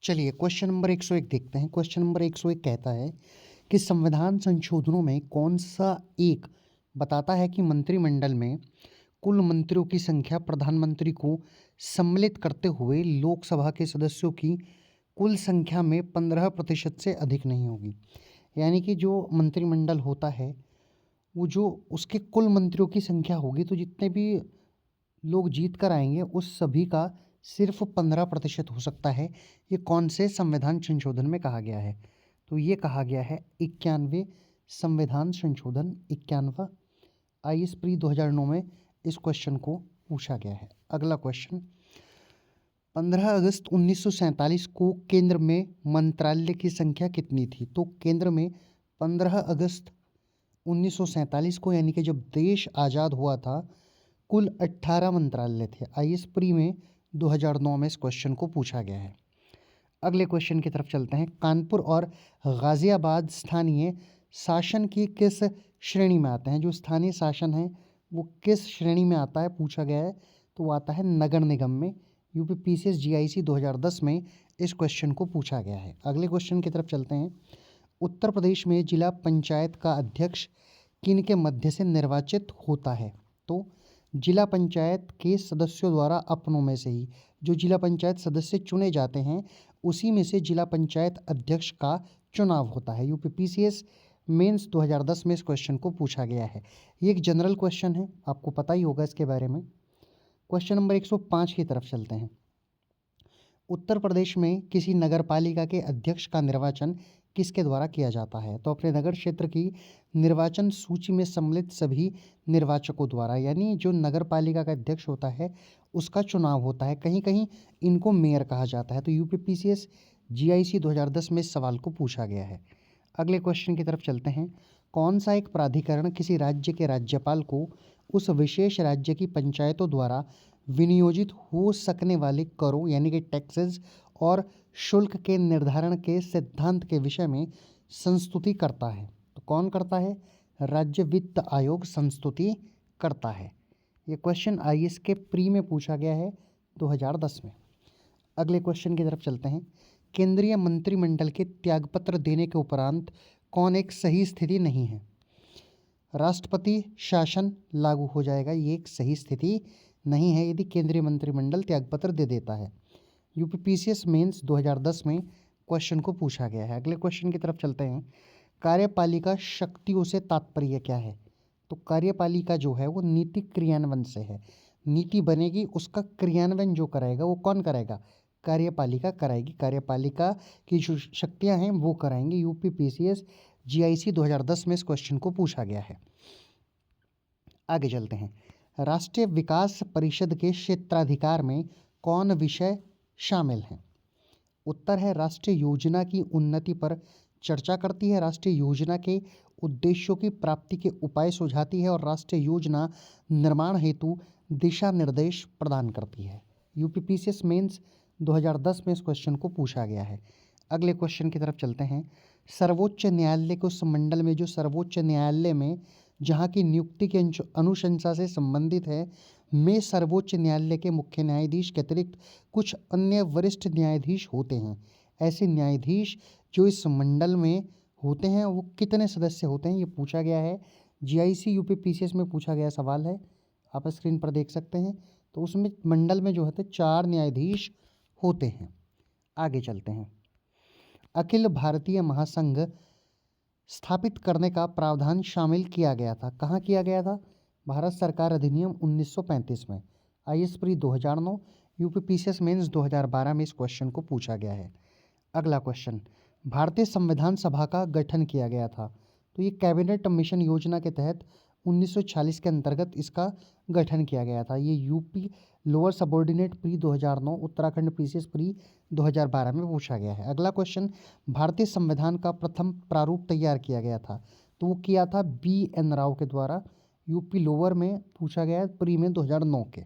चलिए question number 101 देखते हैं। क्वेश्चन नंबर 101 कहता है कि संविधान संशोधनों में कौन सा एक बताता है कि मंत्रिमंडल में कुल मंत्रियों की संख्या प्रधानमंत्री को सम्मिलित करते हुए लोकसभा के सदस्यों की कुल संख्या में 15% से अधिक नहीं होगी। यानी कि जो मंत्रिमंडल होता है वो जो उसके कुल मंत्रियों की संख्या होगी, तो जितने भी लोग जीत कर आएंगे उस सभी का सिर्फ 15% हो सकता है। ये कौन से संविधान संशोधन में कहा गया है? तो ये कहा गया है 91 संविधान संशोधन 91। आईएएस प्री 2009 में इस क्वेश्चन को पूछा गया है। अगला क्वेश्चन, 15 अगस्त 1947 को केंद्र में मंत्रालय की संख्या कितनी थी? तो केंद्र में 15 अगस्त 1947 को, यानी कि जब देश आज़ाद हुआ था, कुल 18 मंत्रालय थे। आईएएस प्री में 2009 में इस क्वेश्चन को पूछा गया है। अगले क्वेश्चन की तरफ चलते हैं। कानपुर और गाज़ियाबाद स्थानीय शासन की किस श्रेणी में आते हैं? जो स्थानीय शासन है वो किस श्रेणी में आता है पूछा गया है, तो वो आता है नगर निगम में। यूपी पीसीएस जीआईसी 2010 में इस क्वेश्चन को पूछा गया है। अगले क्वेश्चन की तरफ चलते हैं। उत्तर प्रदेश में जिला पंचायत का अध्यक्ष किन के मध्य से निर्वाचित होता है? तो जिला पंचायत के सदस्यों द्वारा अपनों में से ही जो जिला पंचायत सदस्य चुने जाते हैं उसी में से जिला पंचायत अध्यक्ष का चुनाव होता है। यूपी पीसीएस मेंस 2010 में इस क्वेश्चन को पूछा गया है। ये एक जनरल क्वेश्चन है, आपको पता ही होगा इसके बारे में। क्वेश्चन नंबर 105 की तरफ चलते हैं। उत्तर प्रदेश में किसी नगर पालिका के अध्यक्ष का निर्वाचन किसके द्वारा किया जाता है? तो अपने नगर क्षेत्र की निर्वाचन सूची में सम्मिलित सभी निर्वाचकों द्वारा, यानी जो नगर पालिका का अध्यक्ष होता है उसका चुनाव होता है। कहीं कहीं इनको मेयर कहा जाता है। तो यूपी पीसीएस जीआईसी 2010 में इस सवाल को पूछा गया है। अगले क्वेश्चन की तरफ चलते हैं। कौन सा एक प्राधिकरण किसी राज्य के राज्यपाल को उस विशेष राज्य की पंचायतों द्वारा विनियोजित हो सकने वाले करों, यानी कि टैक्सेस और शुल्क के निर्धारण के सिद्धांत के विषय में संस्तुति करता है? तो कौन करता है? राज्य वित्त आयोग संस्तुति करता है। ये क्वेश्चन आईएएस के प्री में पूछा गया है 2010 में। अगले क्वेश्चन की तरफ चलते हैं। केंद्रीय मंत्रिमंडल के त्यागपत्र देने के उपरांत कौन एक सही स्थिति नहीं है? राष्ट्रपति शासन लागू हो जाएगा, ये एक सही स्थिति नहीं है यदि केंद्रीय मंत्रिमंडल त्यागपत्र दे देता है। यूपी पीसीएस मेंस 2010 में क्वेश्चन को पूछा गया है। अगले क्वेश्चन की तरफ चलते हैं। कार्यपालिका शक्तियों से तात्पर्य क्या है? तो कार्यपालिका जो है वो नीति क्रियान्वयन से है। नीति बनेगी, उसका क्रियान्वयन जो कराएगा वो कौन कराएगा? कार्यपालिका कराएगी। कार्यपालिका की जो शक्तियां हैं वो कराएंगे। यूपी पीसीएस जीआईसी 2010 में इस क्वेश्चन को पूछा गया है। आगे चलते हैं। राष्ट्रीय विकास परिषद के क्षेत्राधिकार में कौन विषय शामिल हैं? उत्तर है राष्ट्रीय योजना की उन्नति पर चर्चा करती है, राष्ट्रीय योजना के उद्देश्यों की प्राप्ति के उपाय सुझाती है और राष्ट्रीय योजना निर्माण हेतु दिशा निर्देश प्रदान करती है। यूपी पीसीएस मेंस 2010 में इस क्वेश्चन को पूछा गया है। अगले क्वेश्चन की तरफ चलते हैं। सर्वोच्च न्यायालय के उस मंडल में जो सर्वोच्च न्यायालय में जहाँ की नियुक्ति की अनुशंसा से संबंधित है में सर्वोच्च न्यायालय के मुख्य न्यायाधीश के अतिरिक्त कुछ अन्य वरिष्ठ न्यायाधीश होते हैं। ऐसे न्यायाधीश जो इस मंडल में होते हैं वो कितने सदस्य होते हैं, ये पूछा गया है। जीआईसी यूपी पीसीएस में पूछा गया सवाल है, आप स्क्रीन पर देख सकते हैं। तो उसमें मंडल में जो होते 4 न्यायाधीश होते हैं। आगे चलते हैं। अखिल भारतीय महासंघ स्थापित करने का प्रावधान शामिल किया गया था। कहाँ किया गया था? भारत सरकार अधिनियम 1935 में। IAS pre 2009, UP PCS mains 2012 में इस क्वेश्चन को पूछा गया है। अगला क्वेश्चन, भारतीय संविधान सभा का गठन किया गया था। तो ये कैबिनेट मिशन योजना के तहत 1946 के अंतर्गत इसका गठन किया गया था। ये UP lower subordinate pre 2009, Uttarakhand PCS pre 2012 में पूछा गया है। अगला क्वेश्चन, भारतीय संविधान का प्रथम प्रारूप तैयार किया गया था, तो वो किया था BN राव के द्वारा। यूपी लोअर में पूछा गया है प्री में 2009 के।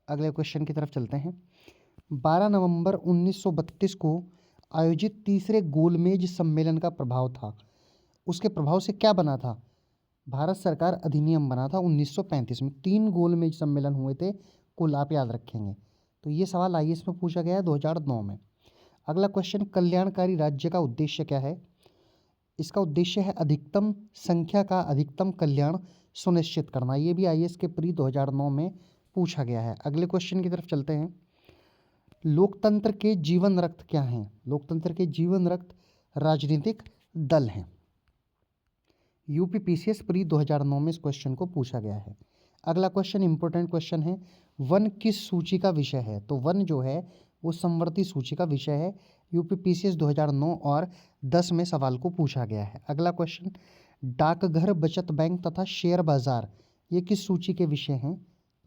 अगले क्वेश्चन की तरफ चलते हैं। 12 नवंबर 1932 को आयोजित तीसरे गोलमेज सम्मेलन का प्रभाव था, उसके प्रभाव से क्या बना था? भारत सरकार अधिनियम बना था 1935 में। 3 गोलमेज सम्मेलन हुए थे कुल, आप याद रखेंगे। तो ये सवाल आईएएस में पूछा गया है 2009 में। अगला क्वेश्चन, कल्याणकारी राज्य का उद्देश्य क्या है? इसका उद्देश्य है अधिकतम संख्या का अधिकतम कल्याण सुनिश्चित करना। ये भी आईएएस के प्री 2009 में पूछा गया है। अगले क्वेश्चन की तरफ चलते हैं। लोकतंत्र के जीवन रक्त क्या हैं? लोकतंत्र के जीवन रक्त राजनीतिक दल हैं। यूपीपीसीएस प्री 2009 में इस क्वेश्चन को पूछा गया है। अगला क्वेश्चन इंपॉर्टेंट क्वेश्चन है, वन किस सूची का विषय है? तो वन जो है वो समवर्ती सूची का विषय है। यूपीपीसीएस 2009 और 10 में सवाल को पूछा गया है। अगला क्वेश्चन, डाकघर, बचत बैंक तथा शेयर बाजार ये किस सूची के विषय हैं?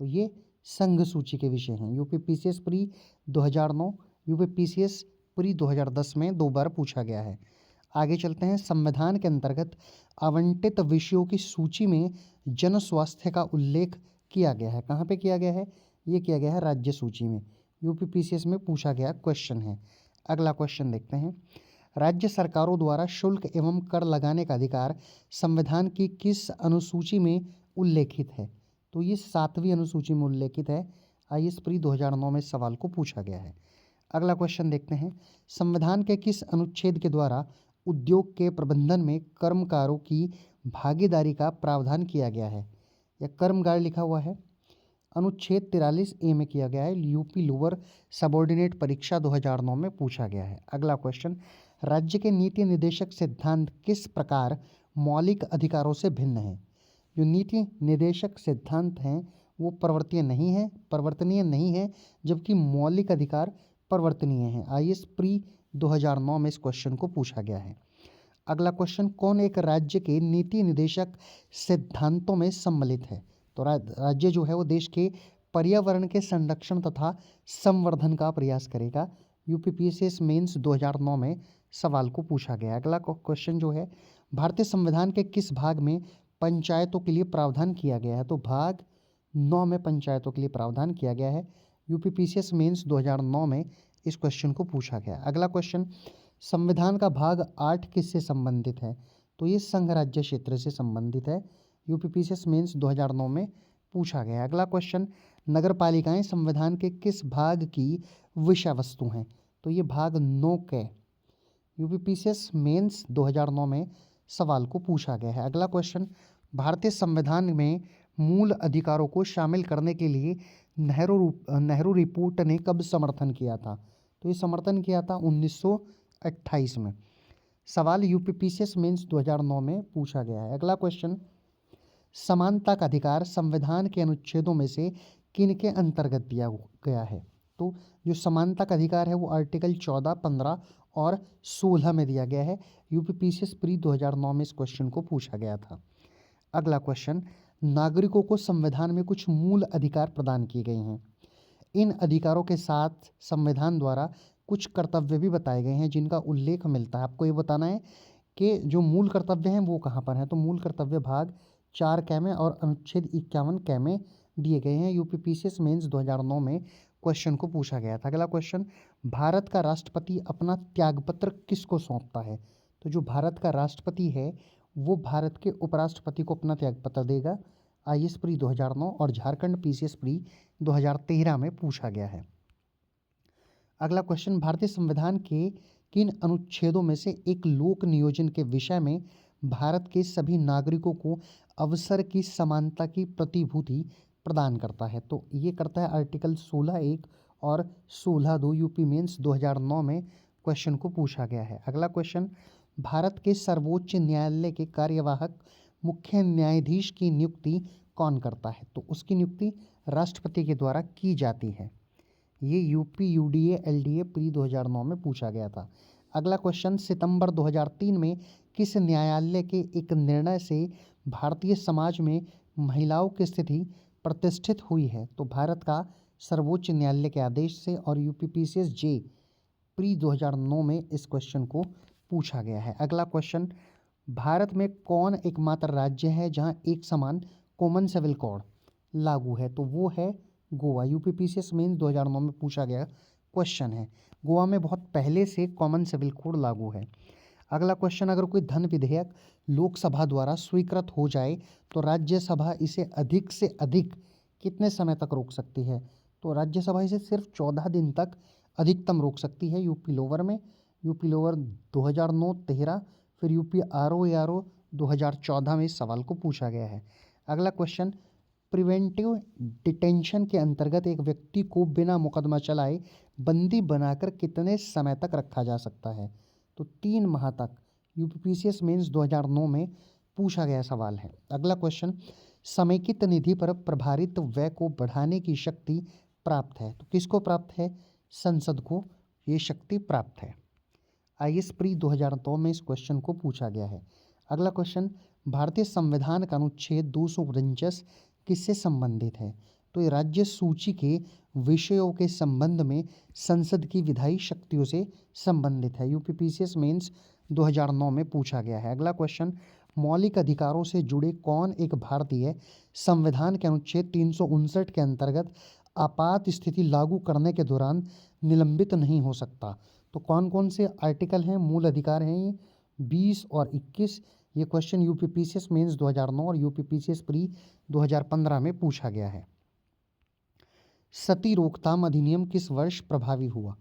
तो ये संघ सूची के विषय हैं। यूपीपीसीएस प्री 2009, यूपीपीसीएस प्री 2010 में 2 बार पूछा गया है। आगे चलते हैं। संविधान के अंतर्गत आवंटित विषयों की सूची में जन स्वास्थ्य का उल्लेख किया गया है। कहाँ पे किया गया है? ये किया गया है राज्य सूची में। यूपीपीसीएस में पूछा गया क्वेश्चन है। अगला क्वेश्चन देखते हैं। राज्य सरकारों द्वारा शुल्क एवं कर लगाने का अधिकार संविधान की किस अनुसूची में उल्लेखित है? तो ये 7वीं अनुसूची में उल्लेखित है। आईएएस प्री 2009 में इस सवाल को पूछा गया है। अगला क्वेश्चन देखते हैं। संविधान के किस अनुच्छेद के द्वारा उद्योग के प्रबंधन में कर्मकारों की भागीदारी का प्रावधान किया गया है? या कर्मगार लिखा हुआ है। अनुच्छेद 43A में किया गया है। यूपी लोअर सबऑर्डिनेट परीक्षा 2009 में पूछा गया है। अगला क्वेश्चन, राज्य के नीति निर्देशक सिद्धांत किस प्रकार मौलिक अधिकारों से भिन्न है? जो नीति निर्देशक सिद्धांत हैं वो परिवर्तनीय नहीं है, जबकि मौलिक अधिकार परिवर्तनीय हैं। आईएएस प्री 2009 में इस क्वेश्चन को पूछा गया है। अगला क्वेश्चन, कौन एक राज्य के नीति निर्देशक सिद्धांतों में सम्मिलित है? तो राज्य जो है वो देश के पर्यावरण के संरक्षण तथा संवर्धन का प्रयास करेगा। यूपीपीसीएस मेंस 2009 में सवाल को पूछा गया। अगला क्वेश्चन जो है, भारतीय संविधान के किस भाग में पंचायतों के लिए प्रावधान किया गया है? तो भाग 9 में पंचायतों के लिए प्रावधान किया गया है। यूपीपीसीएस मेंस 2009 में इस क्वेश्चन को पूछा गया। अगला क्वेश्चन, संविधान का भाग 8 किससे संबंधित है? तो ये संघ राज्य क्षेत्र से संबंधित है। यूपीपीसीएस मेंस 2009 में पूछा गया। अगला क्वेश्चन, नगरपालिकाएं संविधान के किस भाग की विषय वस्तु हैं? तो ये भाग 9 के यूपीपीसीएस मेंस 2009 में सवाल को पूछा गया है। अगला क्वेश्चन, भारतीय संविधान में मूल अधिकारों को शामिल करने के लिए नेहरू रिपोर्ट ने कब समर्थन किया था? तो ये समर्थन किया था 1928 में। सवाल यूपीपीसीएस मेंस 2009 में पूछा गया है। अगला क्वेश्चन, समानता का अधिकार संविधान के अनुच्छेदों में से किन के अंतर्गत दिया गया है? तो जो समानता का अधिकार है वो आर्टिकल 14, 15 और 16 में दिया गया है। यूपीपीसीएस प्री 2009 में इस क्वेश्चन को पूछा गया था। अगला क्वेश्चन, नागरिकों को संविधान में कुछ मूल अधिकार प्रदान किए गए हैं। इन अधिकारों के साथ संविधान द्वारा कुछ कर्तव्य भी बताए गए हैं जिनका उल्लेख मिलता है। आपको ये बताना है कि जो मूल कर्तव्य हैं वो कहाँ पर हैं। तो मूल कर्तव्य भाग 4 कै में और अनुच्छेद 51 कै में दिए गए हैं। यूपीपीसीएस मेंस 2009 में क्वेश्चन को पूछा गया था। अगला क्वेश्चन, भारत का राष्ट्रपति अपना त्यागपत्र किसको सौंपता है? तो जो भारत का राष्ट्रपति है वो भारत के उपराष्ट्रपति को अपना त्यागपत्र देगा। आईएएस प्री 2009 और झारखंड पीसीएस प्री 2013 में पूछा गया है। अगला क्वेश्चन, भारतीय संविधान के किन अनुच्छेदों में से एक लोक नियोजन के विषय में भारत के सभी नागरिकों को अवसर की समानता की प्रतिभूति प्रदान करता है? तो ये करता है आर्टिकल 16(1) और 16(2). यूपी मेंस 2009 में क्वेश्चन को पूछा गया है। अगला क्वेश्चन, भारत के सर्वोच्च न्यायालय के कार्यवाहक मुख्य न्यायाधीश की नियुक्ति कौन करता है? तो उसकी नियुक्ति राष्ट्रपति के द्वारा की जाती है। ये यूपी यूडीए एलडीए प्री 2009 में पूछा गया था। अगला क्वेश्चन, सितंबर 2003 में किस न्यायालय के एक निर्णय से भारतीय समाज में महिलाओं की स्थिति प्रतिष्ठित हुई है? तो भारत का सर्वोच्च न्यायालय के आदेश से। और यूपीपीसीएस जे प्री 2009 में इस क्वेश्चन को पूछा गया है। अगला क्वेश्चन, भारत में कौन एकमात्र राज्य है जहां एक समान कॉमन सिविल कोड लागू है? तो वो है गोवा। यूपीपीसीएस मेंस 2009 में पूछा गया क्वेश्चन है। गोवा में बहुत पहले से कॉमन सिविल कोड लागू है। अगला क्वेश्चन, अगर कोई धन विधेयक लोकसभा द्वारा स्वीकृत हो जाए तो राज्यसभा इसे अधिक से अधिक कितने समय तक रोक सकती है? तो राज्यसभा इसे सिर्फ 14 दिन तक अधिकतम रोक सकती है? यूपी लोअर में, यूपी लोअर 2009-13, फिर यूपी आरओ 2014 में इस सवाल को पूछा गया है। अगला क्वेश्चन, प्रिवेंटिव डिटेंशन के अंतर्गत एक व्यक्ति को बिना मुकदमा चलाए बंदी बनाकर कितने समय तक रखा जा सकता है? तो 3 माह तक। यूपीपीसीएस मेंस 2009 में पूछा गया सवाल है। अगला क्वेश्चन, समेकित निधि पर प्रभारित व्यय को बढ़ाने की शक्ति प्राप्त है? तो किसको प्राप्त है? संसद को ये शक्ति प्राप्त है। आईएएस प्री 2009 में इस क्वेश्चन को पूछा गया है। अगला क्वेश्चन, भारतीय संविधान का अनुच्छेद 249 किससे संबंधित है? तो ये राज्य सूची के विषयों के संबंध में संसद की विधायी शक्तियों से संबंधित है। यूपीपीसीएस मेंस 2009 में पूछा गया है। अगला क्वेश्चन, मौलिक अधिकारों से जुड़े कौन एक भारतीय संविधान के अनुच्छेद 359 के अंतर्गत आपात स्थिति लागू करने के दौरान निलंबित नहीं हो सकता? तो कौन कौन से आर्टिकल हैं, मूल अधिकार हैं ये? 20 और 21। ये क्वेश्चन यूपीपीसीएस मेंस 2009 और यूपीपीसीएस प्री 2015 में पूछा गया है। सती रोकथाम अधिनियम किस वर्ष प्रभावी हुआ?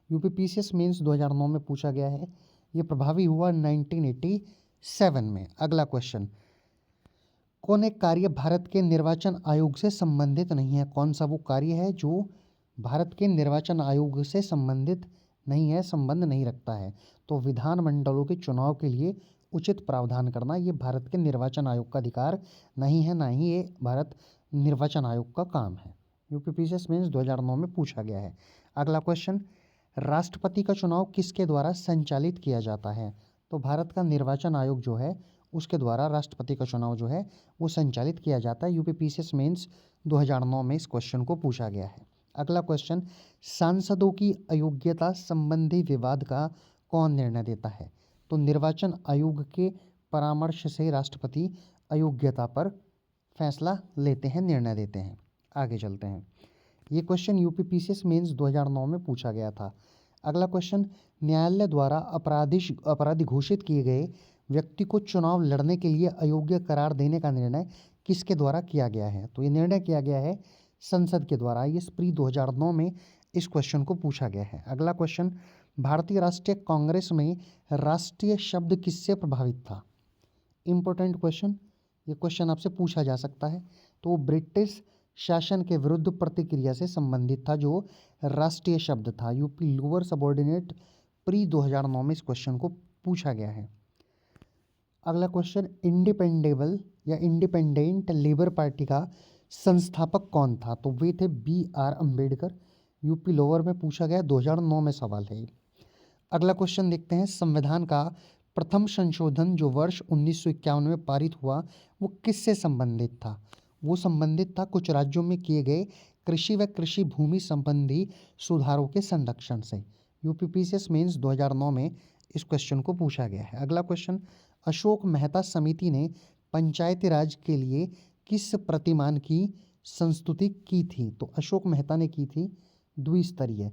यूपीपीसीएस मेंस 2009 में पूछा गया है। ये प्रभावी हुआ 1987 में। अगला क्वेश्चन, कौन एक कार्य भारत के निर्वाचन आयोग से संबंधित नहीं है? कौन सा वो कार्य है जो भारत के निर्वाचन आयोग से संबंधित नहीं है, संबंध नहीं रखता है? तो विधानमंडलों के चुनाव के लिए उचित प्रावधान करना, ये भारत के निर्वाचन आयोग का अधिकार नहीं है, ना ही ये भारत निर्वाचन आयोग का काम है। यूपीपीसीएस मेंस 2009 में पूछा गया है। अगला क्वेश्चन, राष्ट्रपति का चुनाव किसके द्वारा संचालित किया जाता है? तो भारत का निर्वाचन आयोग जो है उसके द्वारा राष्ट्रपति का चुनाव जो है वो संचालित किया जाता है। यूपीपीसीएस मेंस 2009 में इस क्वेश्चन को पूछा गया है। अगला क्वेश्चन, सांसदों की अयोग्यता संबंधी विवाद का कौन निर्णय देता है? तो निर्वाचन आयोग के परामर्श से राष्ट्रपति अयोग्यता पर फैसला लेते हैं, निर्णय देते हैं। आगे चलते हैं। ये क्वेश्चन यूपीपीसीएस मेंस 2009 में पूछा गया था। अगला क्वेश्चन, न्यायालय द्वारा अपराधी घोषित किए गए व्यक्ति को चुनाव लड़ने के लिए अयोग्य करार देने का निर्णय किसके द्वारा किया गया है? तो ये निर्णय किया गया है संसद के द्वारा। आईएएस प्री 2009 में इस क्वेश्चन को पूछा गया है। अगला क्वेश्चन, भारतीय राष्ट्रीय कांग्रेस में राष्ट्रीय शब्द किससे प्रभावित था? इंपॉर्टेंट क्वेश्चन, ये क्वेश्चन आपसे पूछा जा सकता है। तो ब्रिटिश शासन के विरुद्ध प्रतिक्रिया से संबंधित था जो राष्ट्रीय शब्द था। यूपी लोअर सबऑर्डिनेट प्री 2009 में इस क्वेश्चन को पूछा गया है। अगला क्वेश्चन, इंडिपेंडेंट लेबर पार्टी का संस्थापक कौन था? तो वे थे BR अम्बेडकर। यूपी लोअर में पूछा गया, 2009 में सवाल है। अगला क्वेश्चन देखते हैं, संविधान का प्रथम संशोधन जो वर्ष 1951 में पारित हुआ वो किससे संबंधित था? वो संबंधित था कुछ राज्यों में किए गए कृषि व कृषि भूमि संबंधी सुधारों के संरक्षण से। यूपीपीसीएस मेंस 2009 में इस क्वेश्चन को पूछा गया है। अगला क्वेश्चन, अशोक मेहता समिति ने पंचायती राज के लिए किस प्रतिमान की संस्तुति की थी? तो अशोक मेहता ने की थी द्विस्तरीय।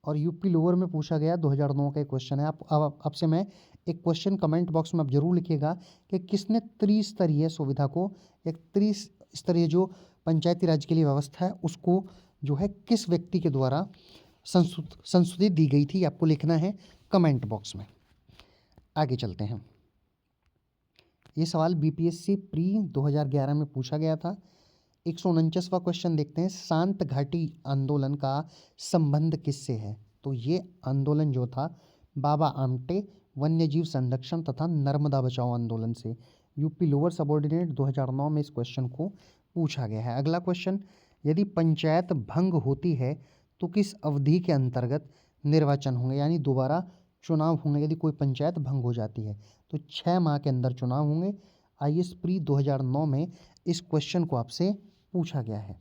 और यूपी लोअर में पूछा गया 2009 का एक क्वेश्चन है। आपसे मैं एक क्वेश्चन कमेंट बॉक्स में आप जरूर लिखिएगा कि किसने त्रिस्तरीय सुविधा को, एक त्रिस्तरीय जो पंचायती राज के लिए व्यवस्था है उसको जो है किस व्यक्ति के द्वारा संस्तुति दी गई थी, आपको लिखना है कमेंट बॉक्स में। आगे चलते हैं। ये सवाल बीपीएससी प्री 2011 में पूछा गया था। 149वां क्वेश्चन देखते हैं, शांत घाटी आंदोलन का संबंध किससे है? तो ये आंदोलन जो था बाबा आमटे वन्यजीव संरक्षण तथा नर्मदा बचाओ आंदोलन से। यूपी लोअर सबऑर्डिनेट 2009 में इस क्वेश्चन को पूछा गया है। अगला क्वेश्चन, यदि पंचायत भंग होती है तो किस अवधि के अंतर्गत निर्वाचन होंगे, यानी दोबारा चुनाव होंगे? यदि कोई पंचायत भंग हो जाती है तो 6 माह के अंदर चुनाव होंगे। आईएएस प्री 2009 में इस क्वेश्चन को आपसे पूछा गया है।